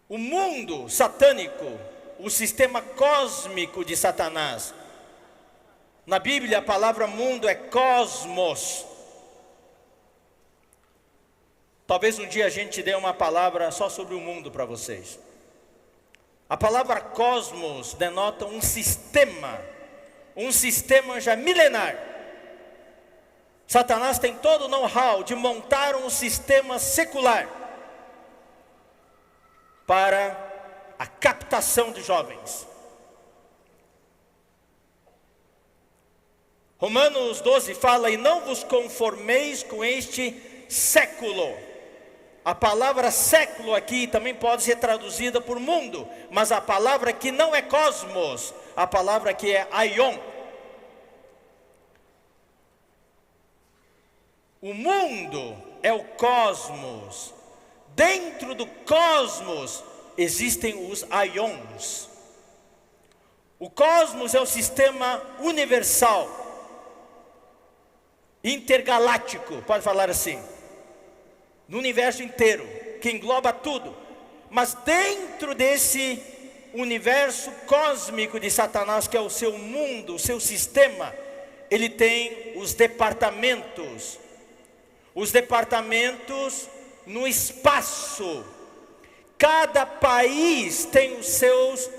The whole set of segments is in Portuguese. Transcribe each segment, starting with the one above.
O mundo satânico, o sistema cósmico de Satanás. Na Bíblia a palavra mundo é cosmos. Talvez um dia a gente dê uma palavra só sobre o mundo para vocês. A palavra cosmos denota um sistema já milenar. Satanás tem todo o know-how de montar um sistema secular para a captação de jovens. Romanos 12 fala: e não vos conformeis com este século. A palavra século aqui também pode ser traduzida por mundo, mas a palavra aqui não é cosmos, a palavra aqui é aion. O mundo é o cosmos. Dentro do cosmos existem os aions. O cosmos é o sistema universal, intergaláctico, pode falar assim, no universo inteiro, que engloba tudo. Mas dentro desse universo cósmico de Satanás, que é o seu mundo, o seu sistema, ele tem os departamentos no espaço. Cada país tem os seus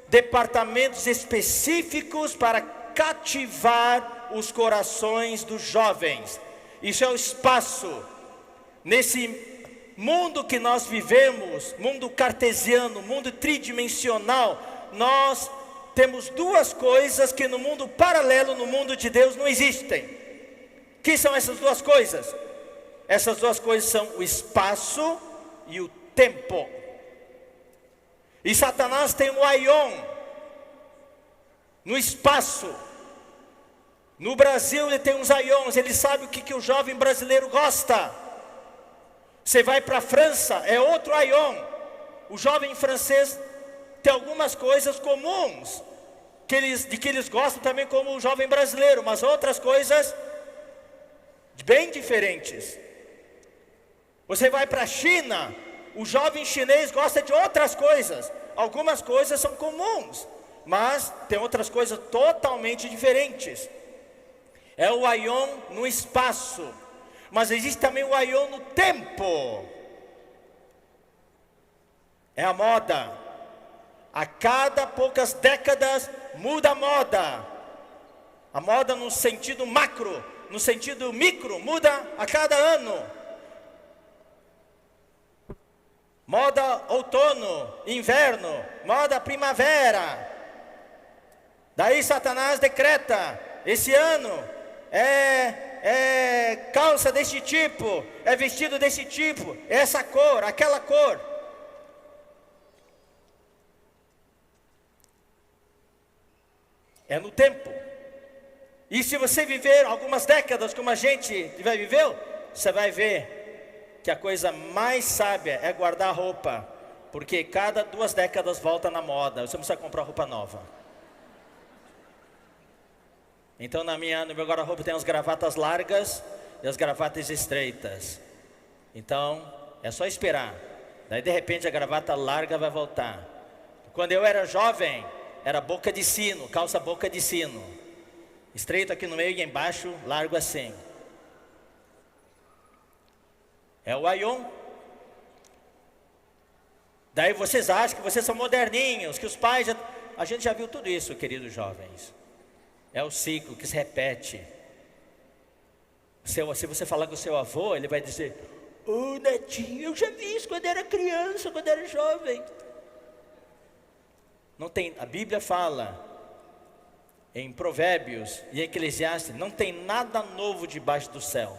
departamentos específicos para cativar os corações dos jovens. Isso é o espaço. Nesse mundo que nós vivemos, mundo cartesiano, mundo tridimensional, nós temos duas coisas que no mundo paralelo, no mundo de Deus, não existem. Que são essas duas coisas? Essas duas coisas são o espaço e o tempo. E Satanás tem um aion no espaço. No Brasil ele tem uns aions, ele sabe o que o jovem brasileiro gosta. Você vai para a França, é outro aion. O jovem francês tem algumas coisas comuns de que eles gostam também, como o jovem brasileiro, mas outras coisas bem diferentes. Você vai para a China, o jovem chinês gosta de outras coisas. Algumas coisas são comuns, mas tem outras coisas totalmente diferentes. É o aion no espaço, mas existe também o aion no tempo. É a moda. A cada poucas décadas muda a moda. A moda no sentido macro, no sentido micro, muda a cada ano. Moda outono, inverno, moda primavera. Daí Satanás decreta: esse ano é calça desse tipo, é vestido desse tipo, é essa cor, aquela cor. É no tempo. E se você viver algumas décadas como a gente vai viver, você vai ver que a coisa mais sábia é guardar roupa, porque cada 2 décadas volta na moda, você não precisa comprar roupa nova. Então no meu guarda-roupa tem as gravatas largas e as gravatas estreitas. Então é só esperar, daí de repente a gravata larga vai voltar. Quando eu era jovem, era boca de sino, calça boca de sino, estreito aqui no meio e embaixo, largo assim. É o aion. Daí vocês acham que vocês são moderninhos, que os pais a gente já viu tudo isso, queridos jovens. É o ciclo que se repete. Se você falar com o seu avô, ele vai dizer: ô netinho, eu já vi isso quando era criança, quando era jovem. Não tem, a Bíblia fala em Provérbios e Eclesiastes, não tem nada novo debaixo do céu.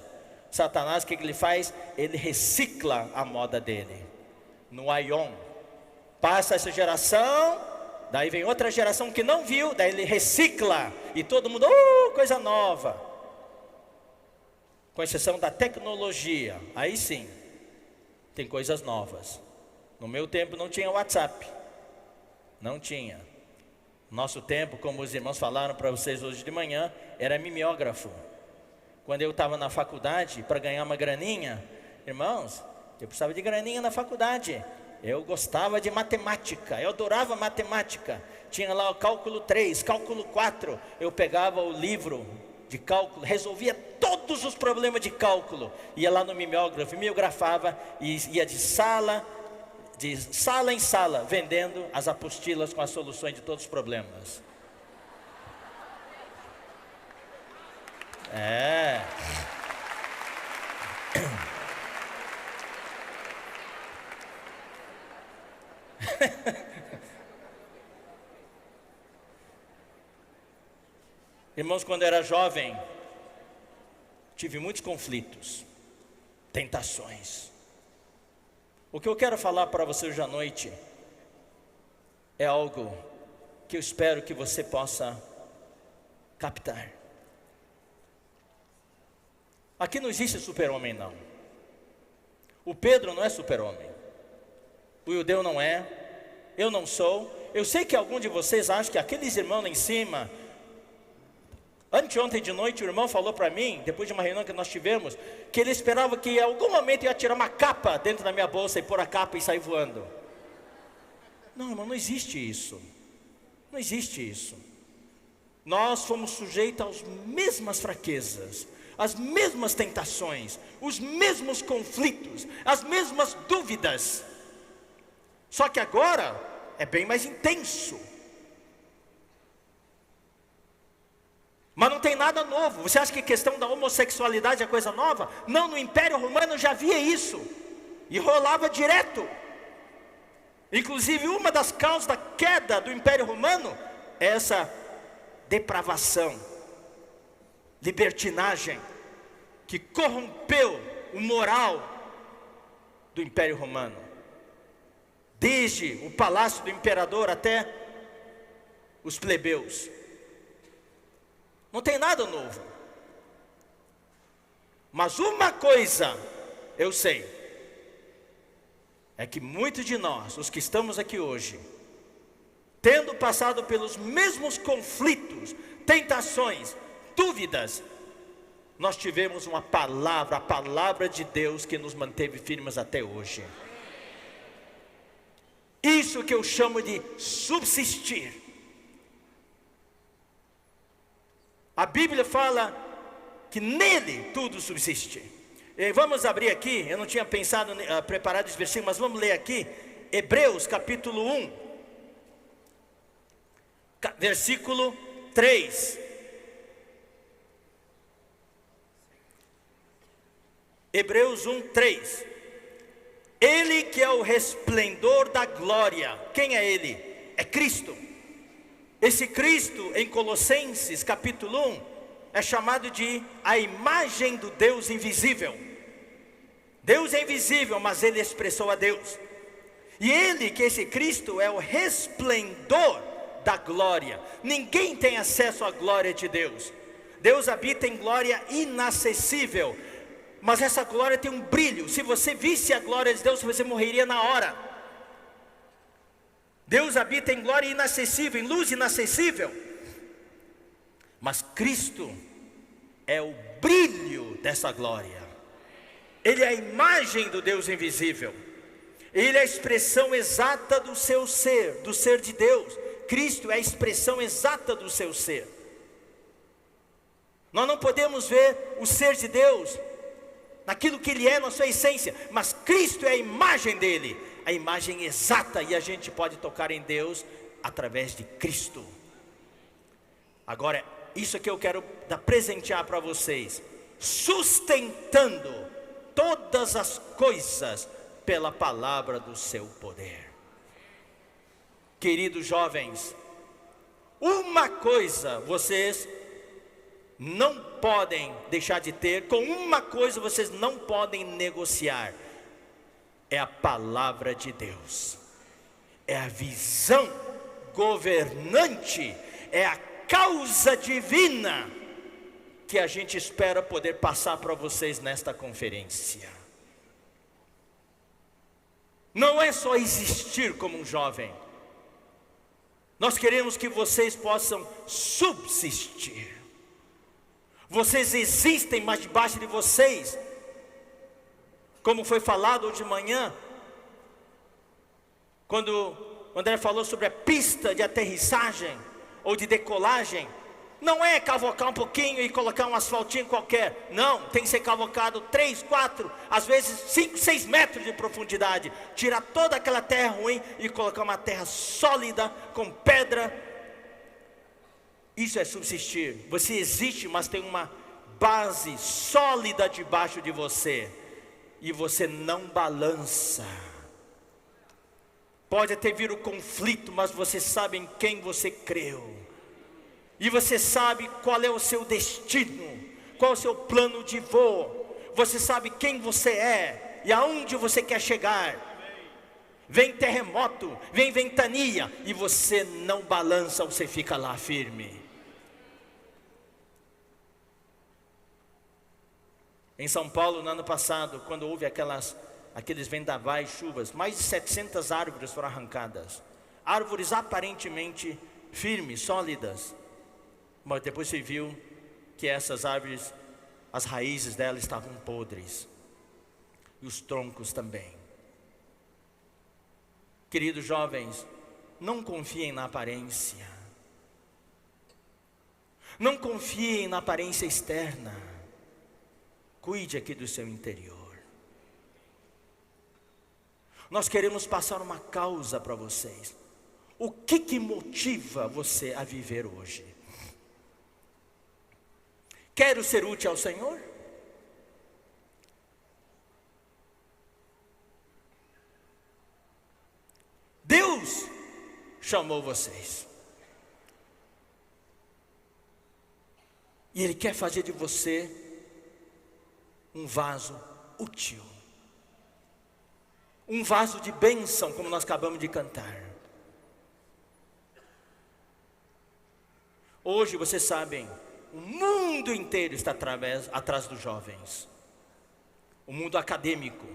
Satanás, o que ele faz? Ele recicla a moda dele no aion. Passa essa geração, daí vem outra geração que não viu, daí ele recicla e todo mundo, coisa nova. Com exceção da tecnologia, aí sim tem coisas novas. No meu tempo não tinha WhatsApp, não tinha. Nosso tempo, como os irmãos falaram para vocês hoje de manhã, era mimeógrafo. Quando eu estava na faculdade, para ganhar uma graninha, irmãos, eu precisava de graninha na faculdade. Eu gostava de matemática, eu adorava matemática. Tinha lá o cálculo 3, cálculo 4. Eu pegava o livro de cálculo, resolvia todos os problemas de cálculo. Ia lá no mimeógrafo, mimeografava e ia de sala em sala, vendendo as apostilas com as soluções de todos os problemas. Irmãos, quando eu era jovem, tive muitos conflitos, tentações. O que eu quero falar para você hoje à noite é algo que eu espero que você possa captar. Aqui não existe super-homem, não. O Pedro não é super-homem. O Ildeu não é. Eu não sou. Eu sei que algum de vocês acha que aqueles irmãos lá em cima... Anteontem de noite o irmão falou para mim, depois de uma reunião que nós tivemos, que ele esperava que em algum momento eu ia tirar uma capa dentro da minha bolsa e pôr a capa e sair voando. Não, irmão, não existe isso. Não existe isso. Nós fomos sujeitos às mesmas fraquezas, às mesmas tentações, os mesmos conflitos, as mesmas dúvidas. Só que agora é bem mais intenso. Mas não tem nada novo. Você acha que a questão da homossexualidade é coisa nova? Não, no Império Romano já havia isso. E rolava direto. Inclusive uma das causas da queda do Império Romano é essa depravação, libertinagem, que corrompeu o moral do Império Romano. Desde o palácio do imperador até os plebeus. Não tem nada novo. Mas uma coisa eu sei, é que muitos de nós, os que estamos aqui hoje, tendo passado pelos mesmos conflitos, tentações, dúvidas, nós tivemos uma palavra, a palavra de Deus que nos manteve firmes até hoje. Isso que eu chamo de subsistir. A Bíblia fala que nele tudo subsiste. E vamos abrir aqui, eu não tinha pensado, preparado esse versículo, mas vamos ler aqui, Hebreus capítulo 1, versículo 3. Hebreus 1, 3. Ele que é o resplendor da glória. Quem é ele? É Cristo. Esse Cristo, em Colossenses capítulo 1, é chamado de a imagem do Deus invisível. Deus é invisível, mas ele expressou a Deus. E ele, que esse Cristo, é o resplendor da glória. Ninguém tem acesso à glória de Deus. Deus habita em glória inacessível. Mas essa glória tem um brilho. Se você visse a glória de Deus, você morreria na hora. Deus habita em glória inacessível, em luz inacessível. Mas Cristo é o brilho dessa glória. Ele é a imagem do Deus invisível. Ele é a expressão exata do seu ser, do ser de Deus. Cristo é a expressão exata do seu ser. Nós não podemos ver o ser de Deus naquilo que Ele é, na sua essência, mas Cristo é a imagem dEle, a imagem exata, e a gente pode tocar em Deus através de Cristo. Agora, isso que eu quero presentear para vocês, sustentando todas as coisas pela palavra do seu poder. Queridos jovens, uma coisa vocês não podem deixar de ter, com uma coisa vocês não podem negociar, é a palavra de Deus, é a visão governante, é a causa divina que a gente espera poder passar para vocês nesta conferência. Não é só existir como um jovem, nós queremos que vocês possam subsistir. Vocês existem, mas debaixo de vocês, como foi falado hoje de manhã, Quando o André falou sobre a pista de aterrissagem ou de decolagem, não é cavocar um pouquinho e colocar um asfaltinho qualquer. Não, tem que ser cavocado 3, 4, às vezes 5, 6 metros de profundidade. Tirar toda aquela terra ruim e colocar uma terra sólida, com pedra. Isso é subsistir. Você existe, mas tem uma base sólida debaixo de você. E você não balança. Pode até vir o conflito, mas você sabe em quem você creu. E você sabe qual é o seu destino, qual é o seu plano de voo. Você sabe quem você é e aonde você quer chegar. Vem terremoto, vem ventania, e você não balança, você fica lá firme. Em São Paulo, no ano passado, quando houve aqueles vendavais, chuvas, mais de 700 árvores foram arrancadas. Árvores aparentemente firmes, sólidas. Mas depois se viu que essas árvores, as raízes delas estavam podres. E os troncos também. Queridos jovens, não confiem na aparência. Não confiem na aparência externa. Cuide aqui do seu interior. Nós queremos passar uma causa para vocês. O que motiva você a viver hoje? Quero ser útil ao Senhor? Deus chamou vocês. E Ele quer fazer de você um vaso útil. Um vaso de bênção, como nós acabamos de cantar. Hoje, vocês sabem, o mundo inteiro está atrás dos jovens. O mundo acadêmico.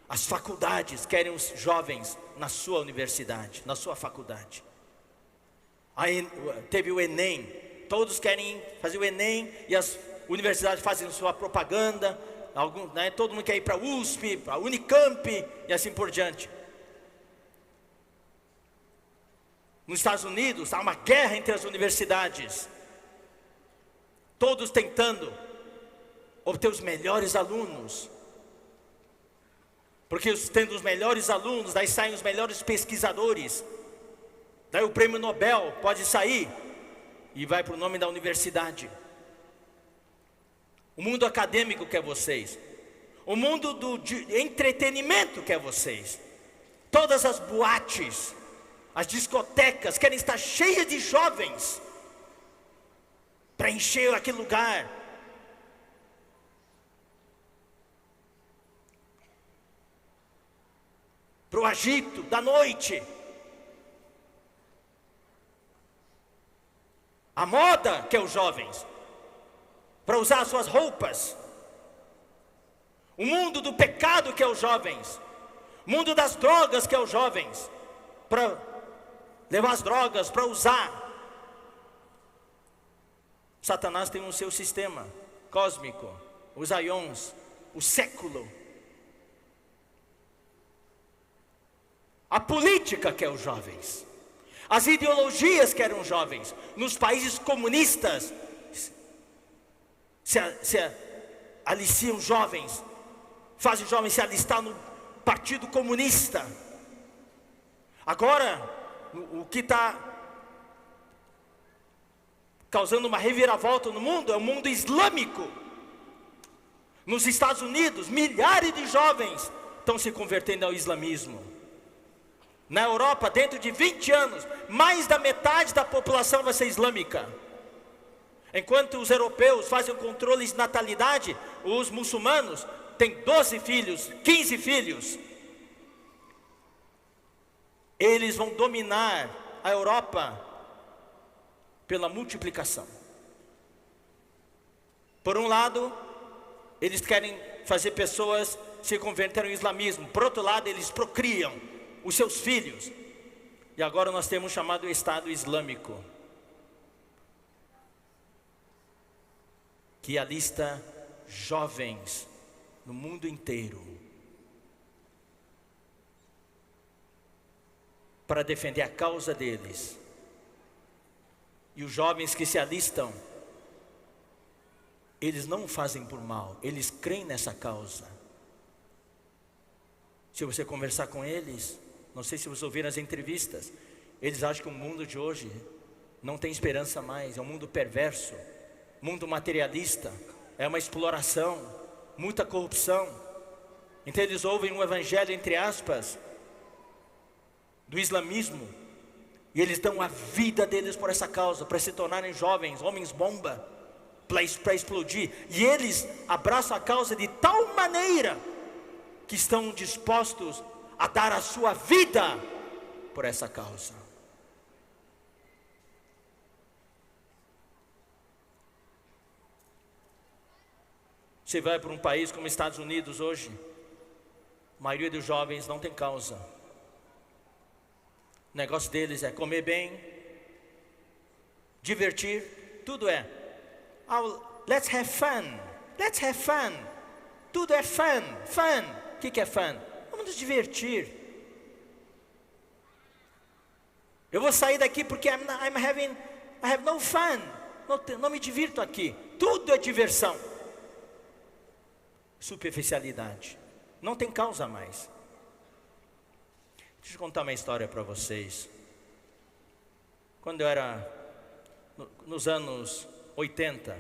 As faculdades querem os jovens na sua universidade, na sua faculdade. Teve o Enem. Todos querem fazer o Enem e as universidades fazem sua propaganda. Todo mundo quer ir para a USP, para a Unicamp e assim por diante. Nos Estados Unidos há uma guerra entre as universidades. Todos tentando obter os melhores alunos. Porque tendo os melhores alunos, daí saem os melhores pesquisadores. Daí o prêmio Nobel pode sair e vai para o nome da universidade. O mundo acadêmico quer vocês. O mundo de entretenimento quer vocês. Todas as boates, as discotecas querem estar cheias de jovens. Para encher aquele lugar. Para o agito da noite. A moda quer os jovens. Para usar as suas roupas. O mundo do pecado quer os jovens. O mundo das drogas quer os jovens. Para levar as drogas, para usar. Satanás tem o seu sistema cósmico, os aions, o século. A política quer os jovens. As ideologias querem os jovens. Nos países comunistas, se aliciam jovens, fazem jovens se alistar no Partido Comunista. Agora, o que está causando uma reviravolta no mundo é o mundo islâmico. Nos Estados Unidos, milhares de jovens estão se convertendo ao islamismo. Na Europa, dentro de 20 anos, mais da metade da população vai ser islâmica. Enquanto os europeus fazem o controle de natalidade, os muçulmanos têm 12 filhos, 15 filhos. Eles vão dominar a Europa pela multiplicação. Por um lado, eles querem fazer pessoas se converterem ao islamismo. Por outro lado, eles procriam os seus filhos. E agora nós temos chamado Estado Islâmico, que alista jovens no mundo inteiro. para defender a causa deles. E os jovens que se alistam, eles não fazem por mal, eles creem nessa causa. Se você conversar com eles, não sei se você ouvir as entrevistas, eles acham que o mundo de hoje não tem esperança mais, é um mundo perverso, mundo materialista, é uma exploração, muita corrupção. Então eles ouvem um evangelho, entre aspas, do islamismo, e eles dão a vida deles por essa causa, para se tornarem jovens, homens bomba, para explodir. E eles abraçam a causa de tal maneira que estão dispostos a dar a sua vida por essa causa. Você vai para um país como os Estados Unidos hoje, a maioria dos jovens não tem causa. O negócio deles é comer bem, divertir, tudo é let's have fun, let's have fun. Tudo é fun, fun. O que é fun? Vamos nos divertir. Eu vou sair daqui porque I have no fun. Não me divirto aqui. Tudo é diversão. Superficialidade. Não tem causa mais. Deixa eu contar uma história para vocês. Quando eu era nos anos 80,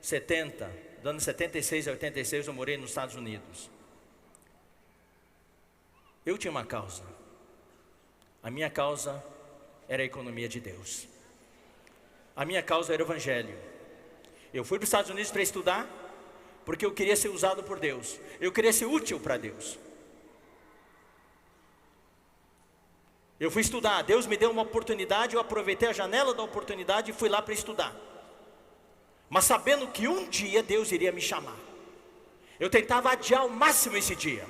70, dos anos 76 a 86, eu morei nos Estados Unidos. Eu tinha uma causa. A minha causa era a economia de Deus. A minha causa era o evangelho. Eu fui para os Estados Unidos para estudar, porque eu queria ser usado por Deus. Eu queria ser útil para Deus. Eu fui estudar, Deus me deu uma oportunidade, eu aproveitei a janela da oportunidade e fui lá para estudar. Mas sabendo que um dia Deus iria me chamar. Eu tentava adiar ao máximo esse dia.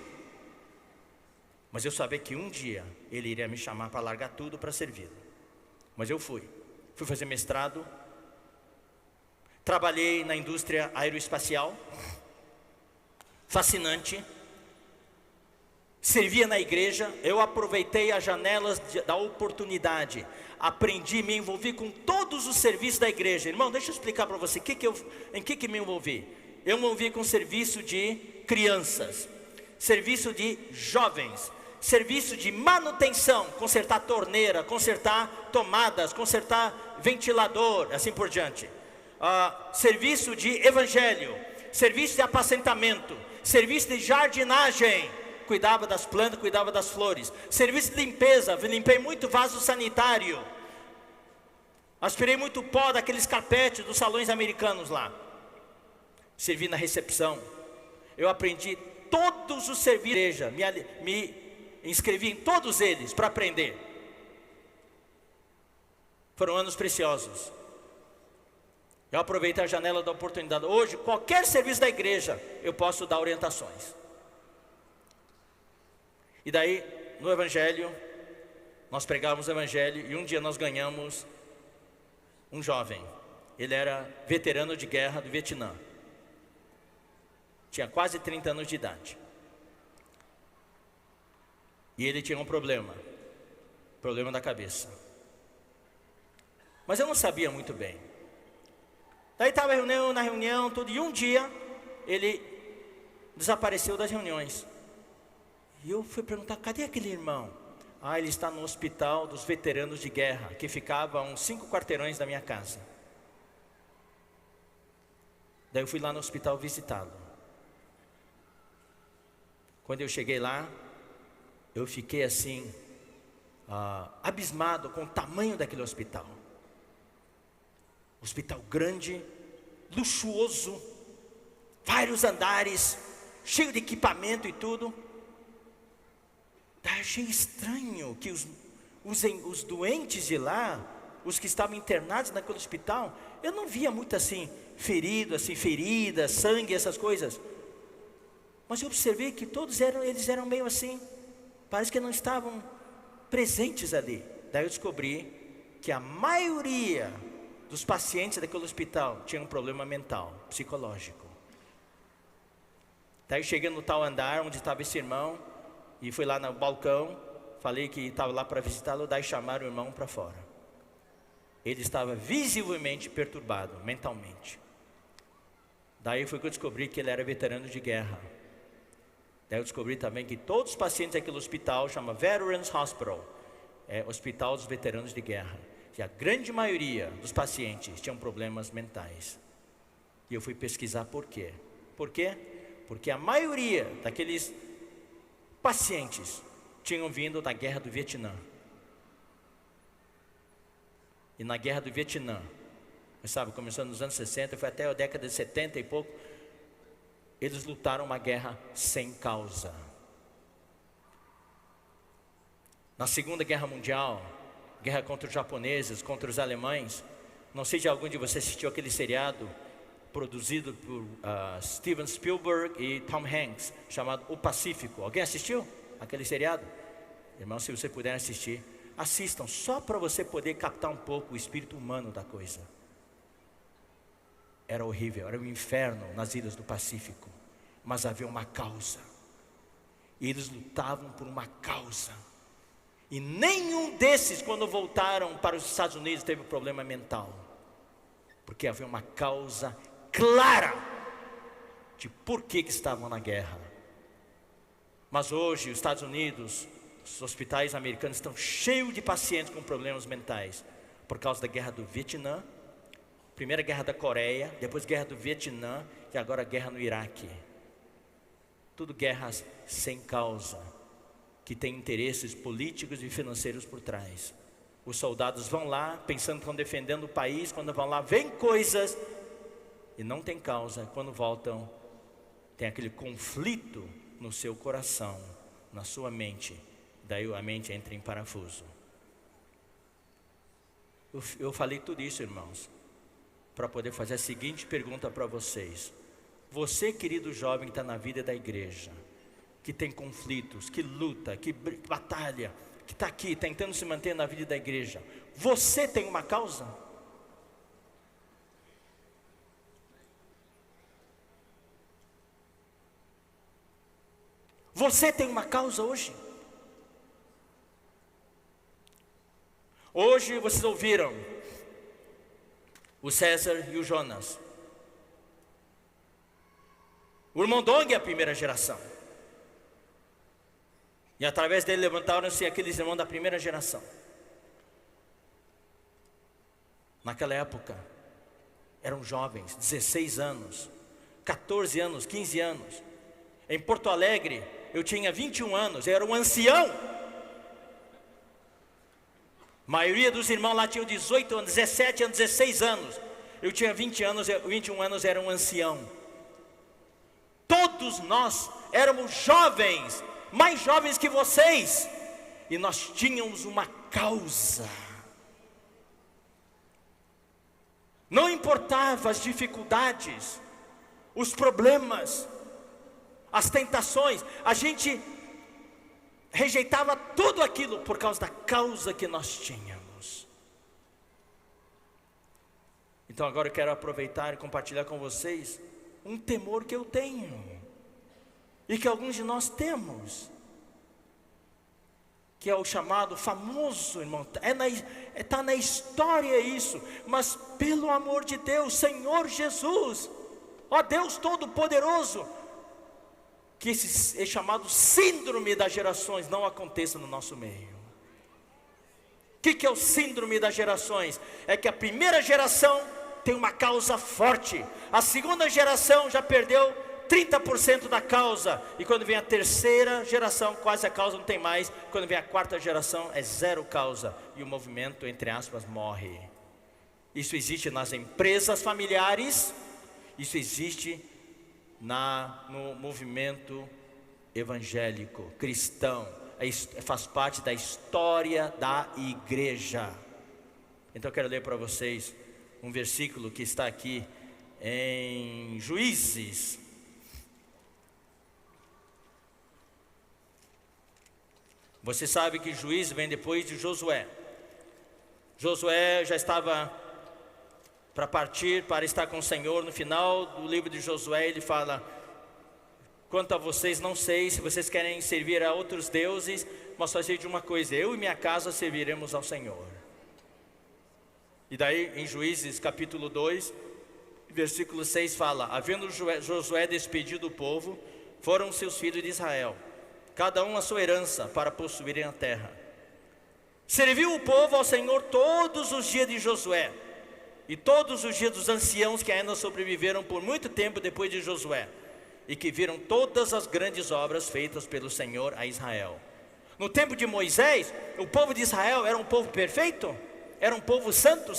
Mas eu sabia que um dia Ele iria me chamar para largar tudo para servi-lo. Mas eu fui fazer mestrado. Trabalhei na indústria aeroespacial. Fascinante. Servia na igreja. Eu aproveitei as janelas da oportunidade. Aprendi, me envolvi com todos os serviços da igreja. Irmão, deixa eu explicar para você em que me envolvi. Eu me envolvi com serviço de crianças, serviço de jovens, serviço de manutenção, consertar torneira, consertar tomadas, consertar ventilador, assim por diante. Serviço de evangelho, serviço de apacentamento, serviço de jardinagem, cuidava das plantas, cuidava das flores. Serviço de limpeza, limpei muito vaso sanitário, aspirei muito pó daqueles carpetes dos salões americanos lá. Servi na recepção. Eu aprendi todos os serviços da igreja, me inscrevi em todos eles para aprender. Foram anos preciosos. Eu aproveitei a janela da oportunidade. Hoje, qualquer serviço da igreja, eu posso dar orientações. E daí, no evangelho, nós pregávamos o evangelho e um dia nós ganhamos um jovem. Ele era veterano de guerra do Vietnã. Tinha quase 30 anos de idade. E ele tinha um problema da cabeça. Mas eu não sabia muito bem. Daí estava na reunião, tudo, e um dia ele desapareceu das reuniões. E eu fui perguntar, cadê aquele irmão? Ele está no hospital dos veteranos de guerra, que ficava a uns 5 quarteirões da minha casa. Daí eu fui lá no hospital visitá-lo. Quando eu cheguei lá, eu fiquei assim, abismado com o tamanho daquele hospital. Hospital grande, luxuoso, vários andares, cheio de equipamento e tudo. Daí achei estranho que os doentes de lá, os que estavam internados naquele hospital, eu não via muito assim, feridas, sangue, essas coisas. Mas eu observei que eles eram meio assim, parece que não estavam presentes ali. Daí eu descobri que a maioria dos pacientes daquele hospital tinham um problema mental, psicológico. Daí eu cheguei no tal andar onde estava esse irmão, e fui lá no balcão, falei que estava lá para visitá-lo, daí chamaram o irmão para fora. Ele estava visivelmente perturbado, mentalmente. Daí foi que eu descobri que ele era veterano de guerra. Daí eu descobri também que todos os pacientes daquele hospital, chama Veterans Hospital, é Hospital dos Veteranos de Guerra. E a grande maioria dos pacientes tinham problemas mentais. E eu fui pesquisar por quê. Por quê? Porque a maioria daqueles pacientes tinham vindo da guerra do Vietnã. E na guerra do Vietnã, sabe, começando nos anos 60, foi até a década de 70 e pouco, eles lutaram uma guerra sem causa. Na Segunda Guerra Mundial, guerra contra os japoneses, contra os alemães, não sei se algum de vocês assistiu aquele seriado produzido por Steven Spielberg e Tom Hanks, chamado O Pacífico. Alguém assistiu aquele seriado? Irmão, se você puder assistir, assistam, só para você poder captar um pouco o espírito humano da coisa. Era horrível, era um inferno nas ilhas do Pacífico, mas havia uma causa, e eles lutavam por uma causa, e nenhum desses, quando voltaram para os Estados Unidos, teve problema mental, porque havia uma causa clara de por que estavam na guerra. Mas hoje os Estados Unidos, os hospitais americanos estão cheios de pacientes com problemas mentais, por causa da guerra do Vietnã, primeira guerra da Coreia, depois guerra do Vietnã e agora a guerra no Iraque. Tudo guerras sem causa, que tem interesses políticos e financeiros por trás. Os soldados vão lá pensando que estão defendendo o país, quando vão lá veem coisas e não tem causa. Quando voltam, tem aquele conflito no seu coração, na sua mente, daí a mente entra em parafuso. Eu falei tudo isso, irmãos, para poder fazer a seguinte pergunta para vocês. Você, querido jovem que está na vida da igreja, que tem conflitos, que luta, que batalha, que está aqui tentando se manter na vida da igreja, você tem uma causa? Você tem uma causa hoje? Hoje vocês ouviram o César e o Jonas. O irmão Dong é a primeira geração. E através dele levantaram-se aqueles irmãos da primeira geração. Naquela época, eram jovens, 16 anos, 14 anos, 15 anos. Em Porto Alegre, eu tinha 21 anos, eu era um ancião. A maioria dos irmãos lá tinham 18 anos, 17 anos, 16 anos. Eu tinha 20 anos, 21 anos, era um ancião. Todos nós éramos jovens, mais jovens que vocês. E nós tínhamos uma causa. Não importava as dificuldades, os problemas, as tentações. A gente rejeitava tudo aquilo por causa da causa que nós tínhamos. Então agora eu quero aproveitar e compartilhar com vocês um temor que eu tenho e que alguns de nós temos, que é o chamado famoso, irmão, está na história isso, mas pelo amor de Deus, Senhor Jesus, ó Deus Todo-Poderoso, que esse chamado síndrome das gerações não aconteça no nosso meio. O que é o síndrome das gerações? É que a primeira geração tem uma causa forte, a segunda geração já perdeu 30% da causa, e quando vem a terceira geração, quase a causa não tem mais, quando vem a quarta geração é zero causa, e o movimento, entre aspas, morre. Isso existe nas empresas familiares, isso existe no movimento evangélico, cristão, faz parte da história da igreja. Então eu quero ler para vocês um versículo que está aqui em Juízes. Você sabe que Juízes vem depois de Josué. Josué já estava para partir, para estar com o Senhor. No final do livro de Josué ele fala: Quanto a vocês, não sei se vocês querem servir a outros deuses, mas só sei de uma coisa: eu e minha casa serviremos ao Senhor. E daí em Juízes capítulo 2, versículo 6 fala: havendo Josué despedido o povo, foram seus filhos de Israel, cada um a sua herança, para possuírem a terra. Serviu o povo ao Senhor todos os dias de Josué, e todos os dias dos anciãos que ainda sobreviveram por muito tempo depois de Josué, e que viram todas as grandes obras feitas pelo Senhor a Israel. No tempo de Moisés, o povo de Israel era um povo perfeito? Era um povo santo?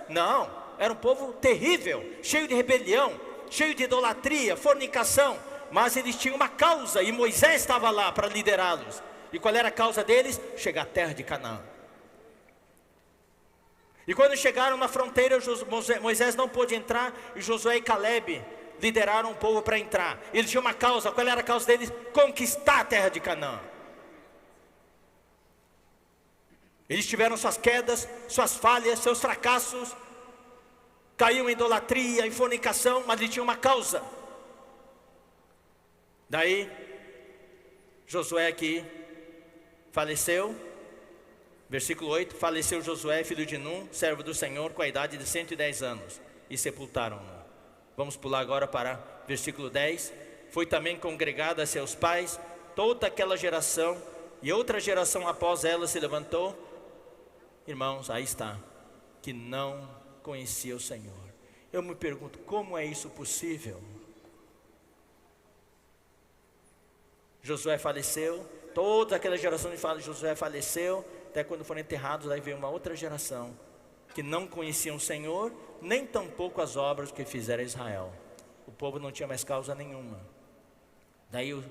Não, era um povo terrível, cheio de rebelião, cheio de idolatria, fornicação. Mas eles tinham uma causa, e Moisés estava lá para liderá-los. E qual era a causa deles? Chegar à terra de Canaã. E quando chegaram na fronteira, Moisés não pôde entrar, e Josué e Calebe lideraram o povo para entrar. Eles tinham uma causa. Qual era a causa deles? Conquistar a terra de Canaã. Eles tiveram suas quedas, suas falhas, seus fracassos, caíam em idolatria, em fornicação, mas eles tinham uma causa. Daí Josué aqui faleceu, versículo 8: faleceu Josué, filho de Num, servo do Senhor, com a idade de 110 anos, e sepultaram-no. Vamos pular agora para versículo 10. Foi também congregada a seus pais toda aquela geração, e outra geração após ela se levantou, irmãos, aí está, que não conhecia o Senhor. Eu me pergunto, como é isso possível? Josué faleceu, toda aquela geração de Josué faleceu, até quando foram enterrados, aí veio uma outra geração que não conheciam o Senhor, nem tampouco as obras que fizeram Israel. O povo não tinha mais causa nenhuma. Daí os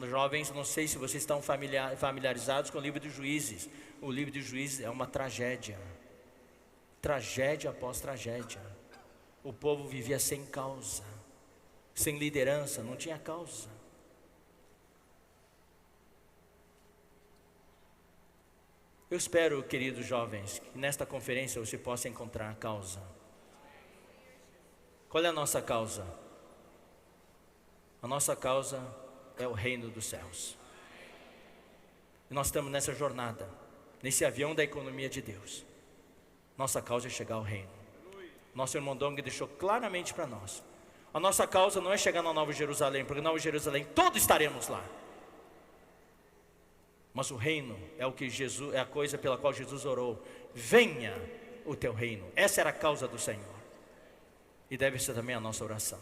jovens, não sei se vocês estão familiarizados com o livro de Juízes. O livro de Juízes é uma tragédia, tragédia após tragédia. O povo vivia sem causa, sem liderança, não tinha causa. Eu espero, queridos jovens, que nesta conferência você possa encontrar a causa. Qual é a nossa causa? A nossa causa é o reino dos céus. E nós estamos nessa jornada, nesse avião da economia de Deus. Nossa causa é chegar ao reino. Nosso irmão Dong deixou claramente para nós. A nossa causa não é chegar na Nova Jerusalém, porque na Nova Jerusalém todos estaremos lá. Mas o reino é o que Jesus, é a coisa pela qual Jesus orou: venha o teu reino. Essa era a causa do Senhor, e deve ser também a nossa oração.